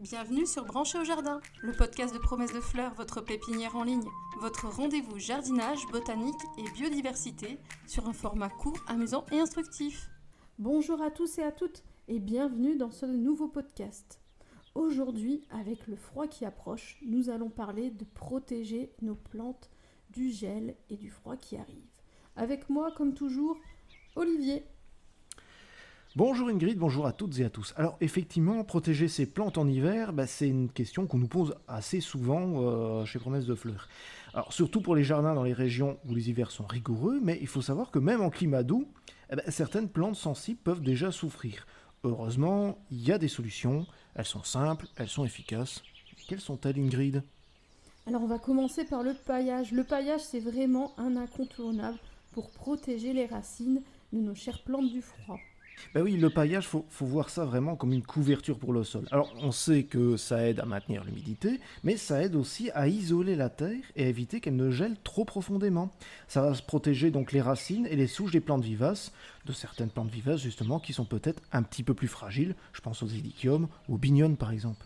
Bienvenue sur Branché au Jardin, le podcast de Promesse de Fleurs, votre pépinière en ligne. Votre rendez-vous jardinage, botanique et biodiversité sur un format court, amusant et instructif. Bonjour à tous et à toutes et bienvenue dans ce nouveau podcast. Aujourd'hui, avec le froid qui approche, nous allons parler de protéger nos plantes du gel et du froid qui arrive. Avec moi, comme toujours, Olivier. Bonjour Ingrid, bonjour à toutes et à tous. Alors effectivement, protéger ses plantes en hiver, c'est une question qu'on nous pose assez souvent chez Promesse de Fleurs. Alors surtout pour les jardins dans les régions où les hivers sont rigoureux, mais il faut savoir que même en climat doux, certaines plantes sensibles peuvent déjà souffrir. Heureusement, il y a des solutions, elles sont simples, elles sont efficaces. Quelles sont-elles, Ingrid ? Alors on va commencer par le paillage. Le paillage, c'est vraiment un incontournable pour protéger les racines de nos chères plantes du froid. Oui, le paillage, faut voir ça vraiment comme une couverture pour le sol. Alors, on sait que ça aide à maintenir l'humidité, mais ça aide aussi à isoler la terre et à éviter qu'elle ne gèle trop profondément. Ça va protéger donc les racines et les souches des plantes vivaces, de certaines plantes vivaces justement qui sont peut-être un petit peu plus fragiles. Je pense aux hélichiums ou aux bignonnes par exemple.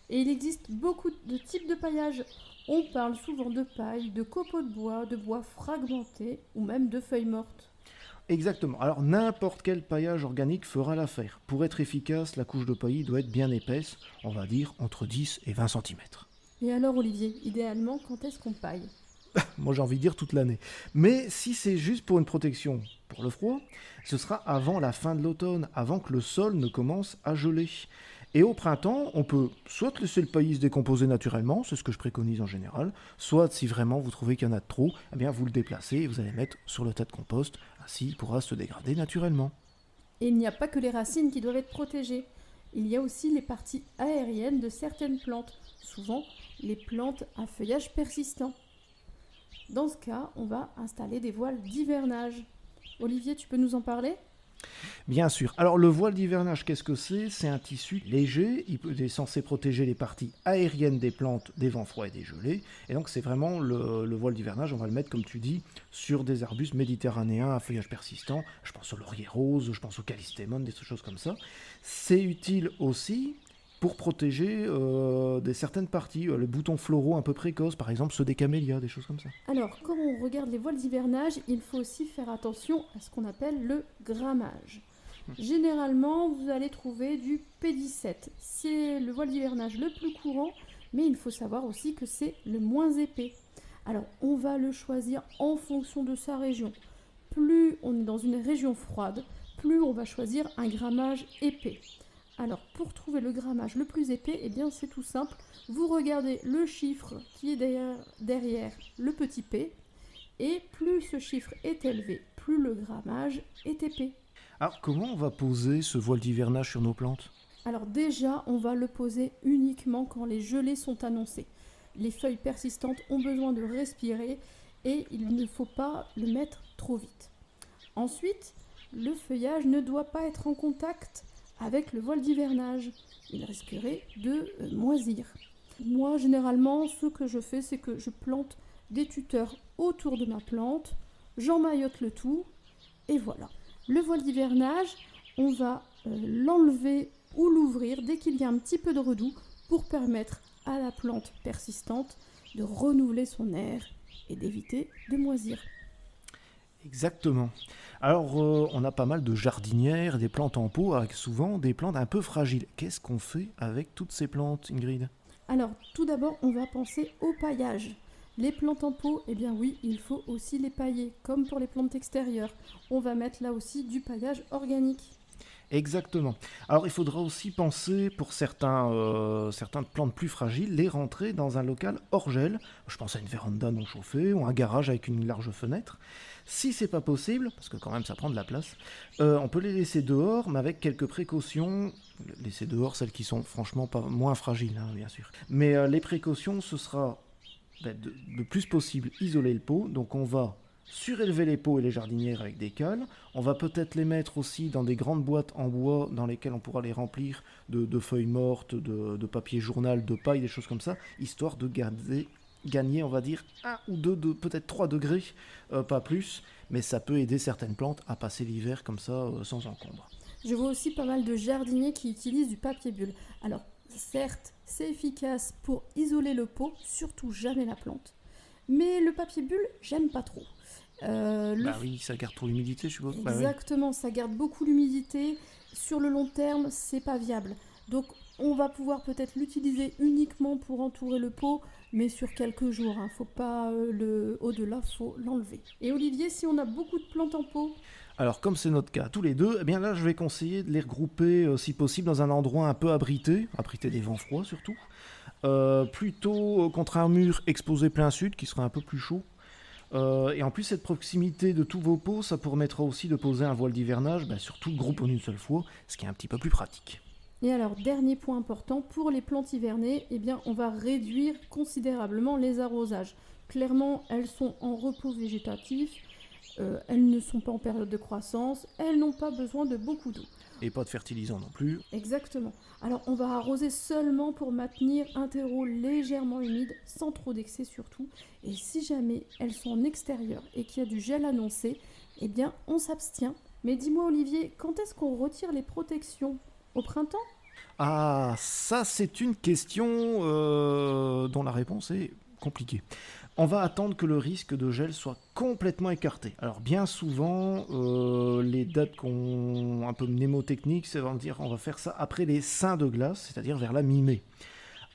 Et il existe beaucoup de types de paillage. On parle souvent de paille, de copeaux de bois fragmentés ou même de feuilles mortes. Exactement. Alors n'importe quel paillage organique fera l'affaire. Pour être efficace, la couche de paillis doit être bien épaisse, on va dire entre 10 et 20 cm. Et alors Olivier, idéalement, quand est-ce qu'on paille ? Moi j'ai envie de dire toute l'année. Mais si c'est juste pour une protection pour le froid, ce sera avant la fin de l'automne, avant que le sol ne commence à geler. Et au printemps, on peut soit laisser le paillis se décomposer naturellement, c'est ce que je préconise en général, soit si vraiment vous trouvez qu'il y en a de trop, vous le déplacez et vous allez le mettre sur le tas de compost, ainsi il pourra se dégrader naturellement. Et il n'y a pas que les racines qui doivent être protégées. Il y a aussi les parties aériennes de certaines plantes, souvent les plantes à feuillage persistant. Dans ce cas, on va installer des voiles d'hivernage. Olivier, tu peux nous en parler ? Bien sûr. Alors le voile d'hivernage, qu'est-ce que c'est ? C'est un tissu léger, il est censé protéger les parties aériennes des plantes des vents froids et des gelées. Et donc c'est vraiment le voile d'hivernage, on va le mettre comme tu dis, sur des arbustes méditerranéens à feuillage persistant. Je pense au laurier rose, je pense au callistémon, des choses comme ça. C'est utile aussi pour protéger certaines parties, les boutons floraux un peu précoces, par exemple ceux des camélias, des choses comme ça. Alors, quand on regarde les voiles d'hivernage, il faut aussi faire attention à ce qu'on appelle le grammage. Généralement, vous allez trouver du P17. C'est le voile d'hivernage le plus courant, mais il faut savoir aussi que c'est le moins épais. Alors, on va le choisir en fonction de sa région. Plus on est dans une région froide, plus on va choisir un grammage épais. Alors, pour trouver le grammage le plus épais, c'est tout simple. Vous regardez le chiffre qui est derrière le petit p, et plus ce chiffre est élevé, plus le grammage est épais. Alors comment on va poser ce voile d'hivernage sur nos plantes ? Alors déjà, on va le poser uniquement quand les gelées sont annoncées. Les feuilles persistantes ont besoin de respirer et il ne faut pas le mettre trop vite. Ensuite, le feuillage ne doit pas être en contact avec le voile d'hivernage. Il risquerait de moisir. Moi, généralement, ce que je fais, c'est que je plante des tuteurs autour de ma plante, j'emmaillote le tout, et voilà. Le voile d'hivernage, on va l'enlever ou l'ouvrir dès qu'il y a un petit peu de redoux pour permettre à la plante persistante de renouveler son air et d'éviter de moisir. Exactement. Alors, on a pas mal de jardinières, des plantes en pot, avec souvent des plantes un peu fragiles. Qu'est-ce qu'on fait avec toutes ces plantes, Ingrid ? Alors, tout d'abord, on va penser au paillage. Les plantes en pot, oui, il faut aussi les pailler, comme pour les plantes extérieures. On va mettre là aussi du paillage organique. Exactement. Alors, il faudra aussi penser, pour certaines plantes plus fragiles, les rentrer dans un local hors gel. Je pense à une véranda non chauffée ou un garage avec une large fenêtre. Si c'est pas possible, parce que quand même ça prend de la place, on peut les laisser dehors, mais avec quelques précautions. Laisser dehors celles qui sont franchement pas moins fragiles, bien sûr. Mais les précautions, ce sera le plus possible isoler le pot. Donc on va surélever les pots et les jardinières avec des cales. On va peut-être les mettre aussi dans des grandes boîtes en bois dans lesquelles on pourra les remplir de feuilles mortes, de papier journal, de paille, des choses comme ça, histoire de gagner, on va dire, 1 ou 2, peut-être 3 degrés, pas plus, mais ça peut aider certaines plantes à passer l'hiver comme ça, sans encombre. Je vois aussi pas mal de jardiniers qui utilisent du papier bulle. Alors, Certes, c'est efficace pour isoler le pot, surtout jamais la plante. Mais le papier bulle, j'aime pas trop. Oui, ça garde trop l'humidité, je suppose. Exactement, ça garde beaucoup l'humidité. Sur le long terme, c'est pas viable. Donc, on va pouvoir peut-être l'utiliser uniquement pour entourer le pot, mais sur quelques jours. Faut pas au-delà, faut l'enlever. Et Olivier, si on a beaucoup de plantes en pot? Alors, comme c'est notre cas tous les deux, eh bien là, je vais conseiller de les regrouper, si possible, dans un endroit un peu abrité des vents froids surtout. Plutôt contre un mur exposé plein sud, qui serait un peu plus chaud. Et en plus, cette proximité de tous vos pots, ça permettra aussi de poser un voile d'hivernage sur tout le groupe en une seule fois, ce qui est un petit peu plus pratique. Et alors, dernier point important, pour les plantes hivernées, eh bien, on va réduire considérablement les arrosages. Clairement, elles sont en repos végétatif, elles ne sont pas en période de croissance, elles n'ont pas besoin de beaucoup d'eau. Et pas de fertilisant non plus. Exactement. Alors, on va arroser seulement pour maintenir un terreau légèrement humide, sans trop d'excès surtout. Et si jamais elles sont en extérieur et qu'il y a du gel annoncé, eh bien, on s'abstient. Mais dis-moi, Olivier, quand est-ce qu'on retire les protections ? Au printemps ? Ah, ça c'est une question dont la réponse est compliquée. On va attendre que le risque de gel soit complètement écarté. Alors bien souvent, les dates un peu mnémotechniques, c'est de dire on va faire ça après les seins de glace, c'est-à-dire vers la mi-mai.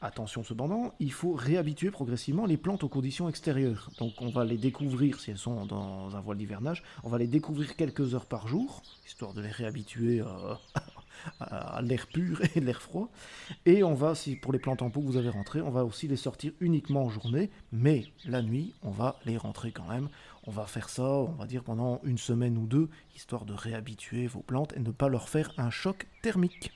Attention cependant, il faut réhabituer progressivement les plantes aux conditions extérieures. Donc on va les découvrir, si elles sont dans un voile d'hivernage, on va les découvrir quelques heures par jour, histoire de les réhabituer à l'air pur et l'air froid. Et on va, si pour les plantes en pot que vous avez rentrées, on va aussi les sortir uniquement en journée, mais la nuit, on va les rentrer quand même. On va faire ça, on va dire, pendant une semaine ou deux, histoire de réhabituer vos plantes et ne pas leur faire un choc thermique.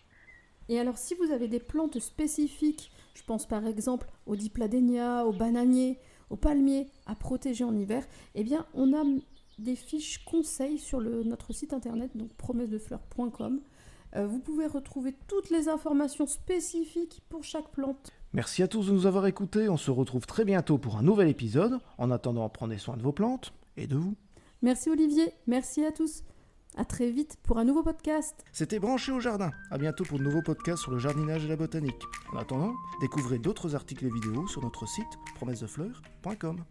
Et alors, si vous avez des plantes spécifiques, je pense par exemple aux dipladénias, aux bananiers, aux palmiers, à protéger en hiver, eh bien, on a des fiches conseils sur notre site internet, donc promessesdefleurs.com. Vous pouvez retrouver toutes les informations spécifiques pour chaque plante. Merci à tous de nous avoir écoutés. On se retrouve très bientôt pour un nouvel épisode. En attendant, prenez soin de vos plantes et de vous. Merci Olivier, merci à tous. À très vite pour un nouveau podcast. C'était Branché au jardin. À bientôt pour de nouveaux podcasts sur le jardinage et la botanique. En attendant, découvrez d'autres articles et vidéos sur notre site promessesdefleurs.com.